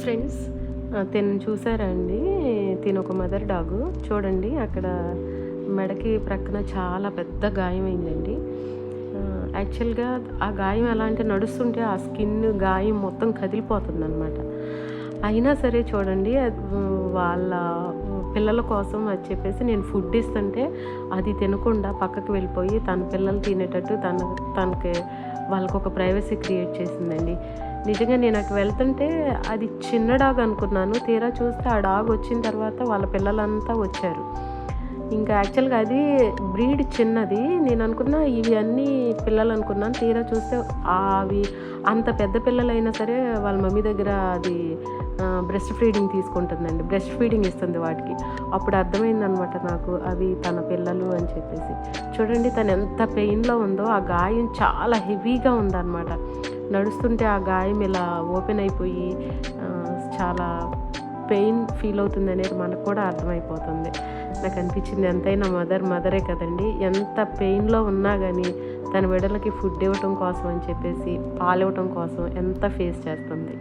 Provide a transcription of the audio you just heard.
Friends, తినను చూసారా అండి? తిను ఒక మదర్ డాగు. చూడండి అక్కడ మెడకి ప్రక్కన చాలా పెద్ద గాయమైందండి. యాక్చువల్‌గా ఆ గాయం ఎలా అంటే నడుస్తుంటే ఆ స్కిన్ గాయం మొత్తం కదిలిపోతుందనమాట. అయినా సరే చూడండి వాళ్ళ పిల్లల కోసం అని చెప్పేసి నేను ఫుడ్ ఇస్తుంటే అది తినకుండా పక్కకు వెళ్ళిపోయి తన పిల్లలు తినేటట్టు తనకి వాళ్ళకొక ప్రైవసీ క్రియేట్ చేసిందండి. నిజంగా నేను అటు వెళ్తుంటే అది చిన్న డాగ్ అనుకున్నాను. తీరా చూస్తే ఆ డాగ్ వచ్చిన తర్వాత వాళ్ళ పిల్లలంతా వచ్చారు. ఇంకా యాక్చువల్‌గా అది బ్రీడ్ చిన్నది. నేను అనుకున్నా ఇవి అన్నీ పిల్లలనుకున్నాను. తీరా చూస్తే అవి అంత పెద్ద పిల్లలైనా సరే వాళ్ళ మమ్మీ దగ్గర అది బ్రెస్ట్ ఫీడింగ్ తీసుకుంటుందండి. బ్రెస్ట్ ఫీడింగ్ ఇస్తుంది వాటికి. అప్పుడు అర్థమైందనమాట నాకు అవి తన పిల్లలు అని చెప్పేసి. చూడండి తను ఎంత పెయిన్‌లో ఉందో, ఆ గాయం చాలా హెవీగా ఉందనమాట. నడుస్తుంటే ఆ గాయం ఇలా ఓపెన్ అయిపోయి చాలా పెయిన్ ఫీల్ అవుతుందనేది మనకు కూడా అర్థమైపోతుంది. నాకు అనిపించింది ఎంతైనా మదరే కదండి. ఎంత పెయిన్‌లో ఉన్నా గానీ తన బిడ్డలకి ఫుడ్ ఇవ్వటం కోసం అని చెప్పేసి, పాలివ్వటం కోసం ఎంత ఫేస్ చేస్తుంది.